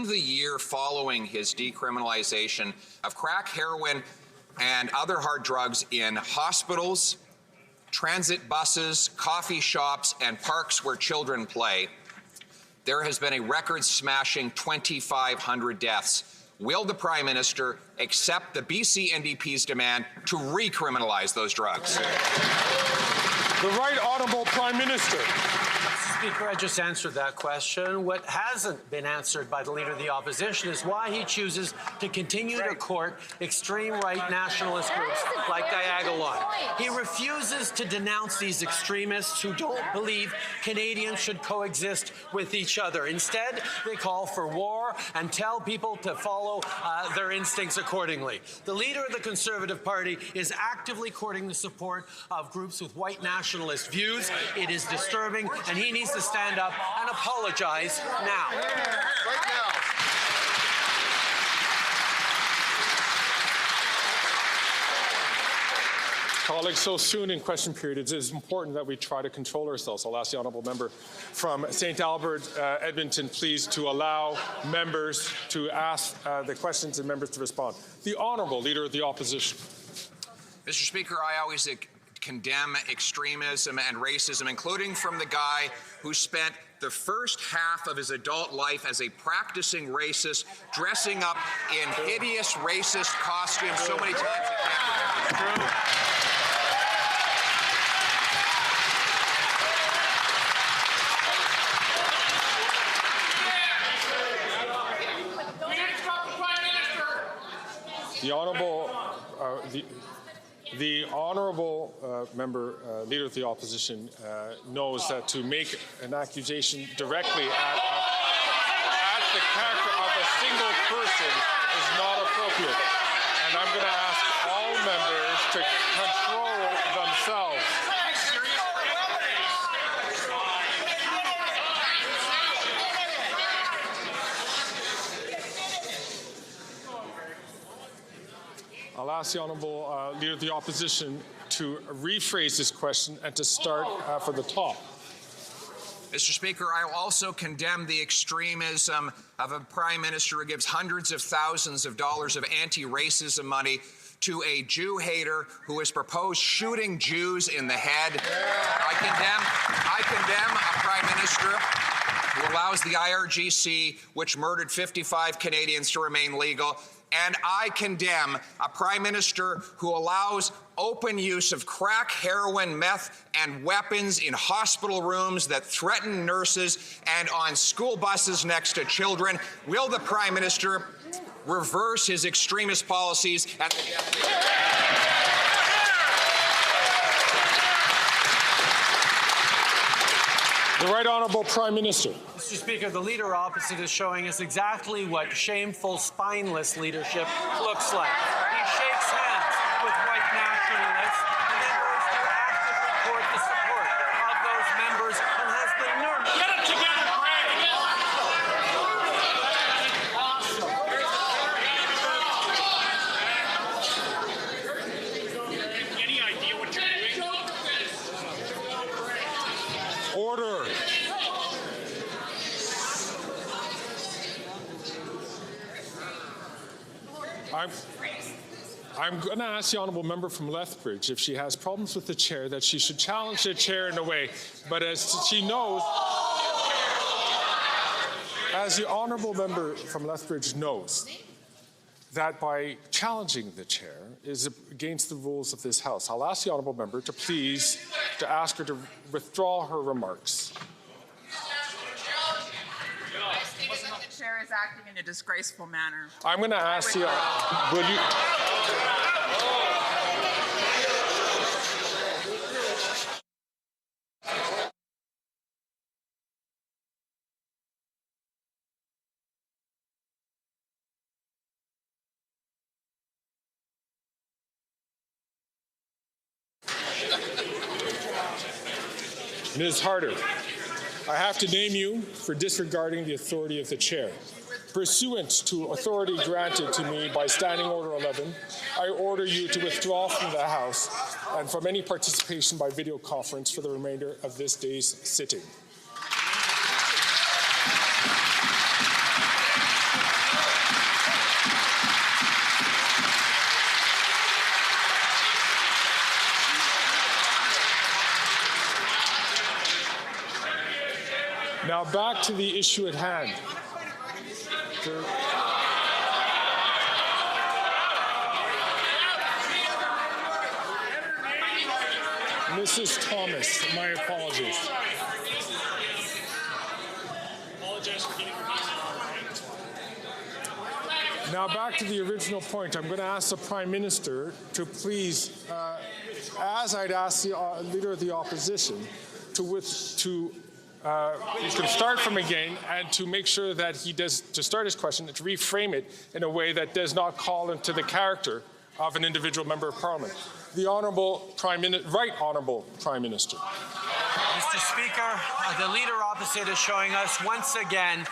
in the year following his decriminalization of crack, heroin, and other hard drugs in hospitals, transit buses, coffee shops, and parks where children play, there has been a record-smashing 2,500 deaths. Will the Prime Minister accept the BC NDP's demand to recriminalize those drugs? The Right Honourable Prime Minister. Speaker, I just answered that question. What hasn't been answered by the Leader of the Opposition is why he chooses to continue to court extreme right nationalist groups like Diagolon. He refuses to denounce these extremists who don't believe Canadians should coexist with each other. Instead, they call for war and tell people to follow their instincts accordingly. The Leader of the Conservative Party is actively courting the support of groups with white nationalist views. It is disturbing, and he needs to stand up and apologize now. Right now. Colleagues, so soon in question period, it is important that we try to control ourselves. I'll ask the honourable member from St. Albert, Edmonton, please, to allow members to ask the questions and members to respond. The Honourable Leader of the Opposition. Mr. Speaker, I always condemn extremism and racism, including from the guy who spent the first half of his adult life as a practicing racist, dressing up in hideous racist costumes so many times it can't be. The honourable member, Leader of the Opposition, knows that to make an accusation directly at the character of a single person is not appropriate. And I'm going to ask all members to control themselves. I'll ask the Honourable Leader of the Opposition to rephrase this question and to start from the top. Mr. Speaker, I also condemn the extremism of a Prime Minister who gives hundreds of thousands of dollars of anti-racism money to a Jew hater who has proposed shooting Jews in the head. I condemn a Prime Minister who allows the IRGC, which murdered 55 Canadians, to remain legal. And I condemn a Prime Minister who allows open use of crack, heroin, meth, and weapons in hospital rooms that threaten nurses and on school buses next to children. Will the Prime Minister reverse his extremist policies and The Right Honourable Prime Minister. Mr. Speaker, the Leader opposite is showing us exactly what shameful, spineless leadership looks like. He shakes hands with white nationalists and then goes to actively court the support of those members and has the nerve. Get it together, Greg! Any idea what you're doing? Order. I'm going to ask the honourable member from Lethbridge if she has problems with the chair, that she should challenge the chair in a way. But as she knows, as the honourable member from Lethbridge knows, that by challenging the chair is against the rules of this House. I'll ask the honourable member to please to ask her to withdraw her remarks. The chair is acting in a disgraceful manner. I'm going to ask the will you? Ms. Harder, I have to name you for disregarding the authority of the chair. Pursuant to authority granted to me by Standing Order 11, I order you to withdraw from the House and from any participation by video conference for the remainder of this day's sitting. Now back to the issue at hand. Mrs. Thomas, my apologies. Now back to the original point. I'm going to ask the Prime Minister to please, as I'd ask the Leader of the Opposition, you can start from again and to make sure that he does, to start his question, to reframe it in a way that does not call into the character of an individual member of Parliament. The Honourable Right Honourable Prime Minister. Mr. Speaker, the leader opposite is showing us once again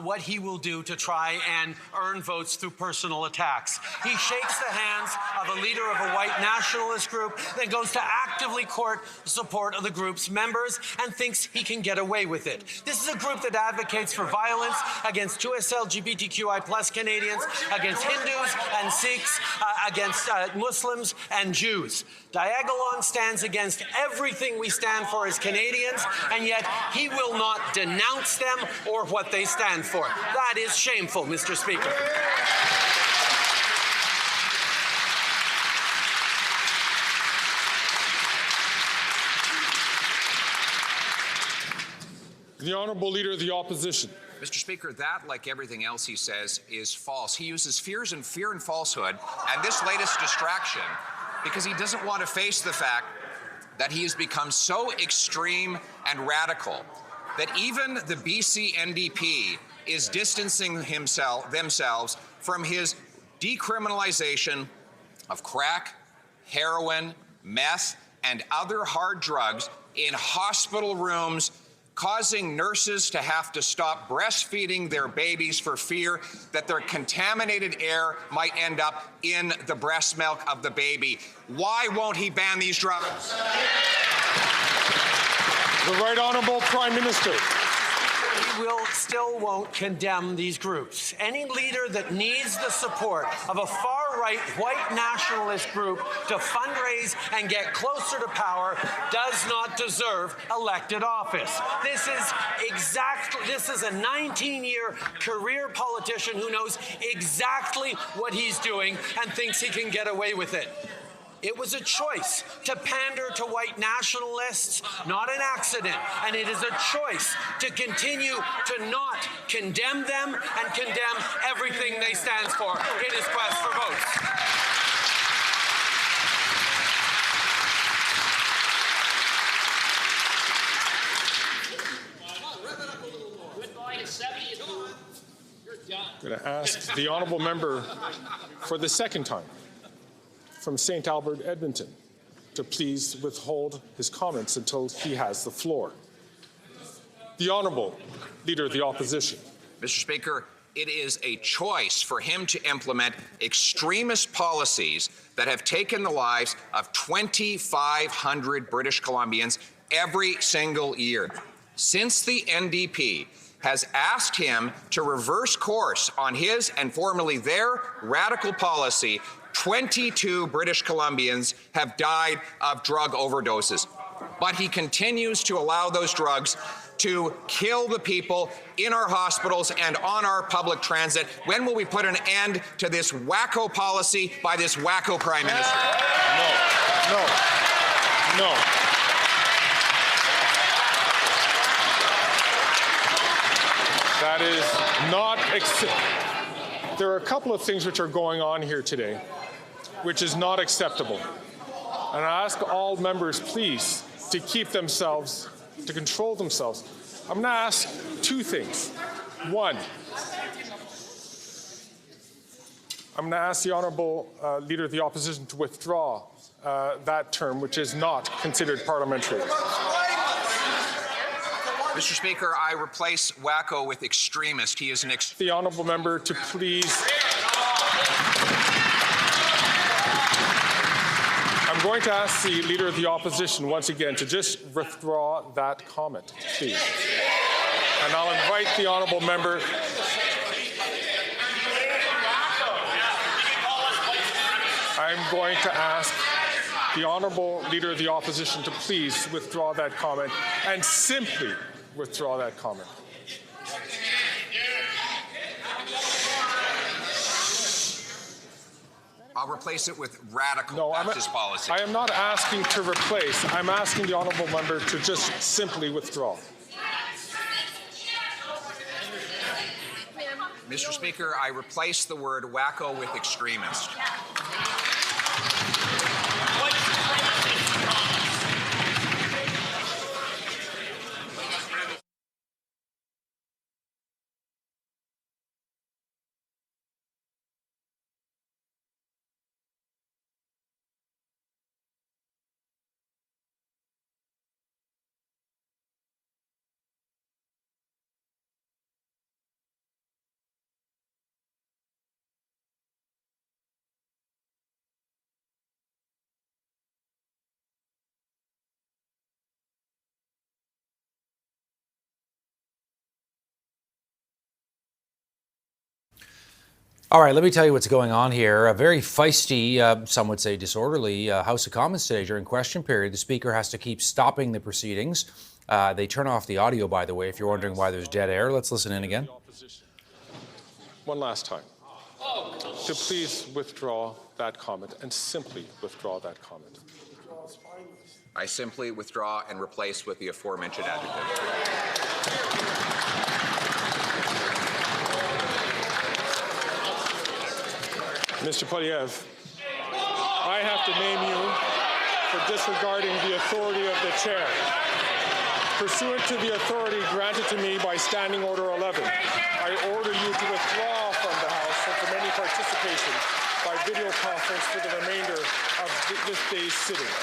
what he will do to try and earn votes through personal attacks. He shakes the hands of a leader of a white nationalist group, then goes to actively court the support of the group's members and thinks he can get away with it. This is a group that advocates for violence against 2S LGBTQI+ Canadians, against Hindus and Sikhs, against Muslims and Jews. Diagolon stands against everything we stand for as Canadians, and yet he will not denounce them or what they stand for. That is shameful, Mr. Speaker. The Honourable Leader of the Opposition. Mr. Speaker, that, like everything else he says, is false. He uses fear and falsehood and this latest distraction because he doesn't want to face the fact that he has become so extreme and radical that even the BC NDP is distancing themselves from his decriminalization of crack, heroin, meth, and other hard drugs in hospital rooms, causing nurses to have to stop breastfeeding their babies for fear that their contaminated air might end up in the breast milk of the baby. Why won't he ban these drugs? The Right Honourable Prime Minister. He still won't condemn these groups. Any leader that needs the support of a far-right white nationalist group to fundraise and get closer to power does not deserve elected office. This is a 19-year career politician who knows exactly what he's doing and thinks he can get away with it. It was a choice to pander to white nationalists, not an accident. And it is a choice to continue to not condemn them and condemn everything they stand for in his quest for votes. I'm going to ask the Honourable Member for the second time from St. Albert, Edmonton, to please withhold his comments until he has the floor. The Honourable Leader of the Opposition. Mr. Speaker, it is a choice for him to implement extremist policies that have taken the lives of 2,500 British Columbians every single year. Since the NDP has asked him to reverse course on his and formerly their radical policy, 22 British Columbians have died of drug overdoses. But he continues to allow those drugs to kill the people in our hospitals and on our public transit. When will we put an end to this wacko policy by this wacko Prime Minister? No. That is not acceptable. There are a couple of things which are going on here today which is not acceptable. And I ask all members, please, to keep themselves, to control themselves. I'm going to ask two things. One, I'm going to ask the Honourable Leader of the Opposition to withdraw that term, which is not considered parliamentary. Mr. Speaker, I replace wacko with extremist. He is an The Honourable Member to please. I'm going to ask the Leader of the Opposition once again to just withdraw that comment, please. And I'll invite the Honourable Member. I'm going to ask the Honourable Leader of the Opposition to please withdraw that comment and simply withdraw that comment. I'll replace it with radical. No, That's his policy. I am not asking to replace. I'm asking the honourable member to just simply withdraw. Mr. Speaker, I replace the word wacko with extremist. All right, let me tell you what's going on here. A very feisty, some would say disorderly, House of Commons today during question period. The Speaker has to keep stopping the proceedings. They turn off the audio, by the way, if you're wondering why there's dead air. Let's listen in again. One last time. To please withdraw that comment and simply withdraw that comment. I simply withdraw and replace with the aforementioned adjective. Mr. Poilievre, I have to name you for disregarding the authority of the chair. Pursuant to the authority granted to me by Standing Order 11, I order you to withdraw from the House and from any participation by video conference for the remainder of this day's sitting.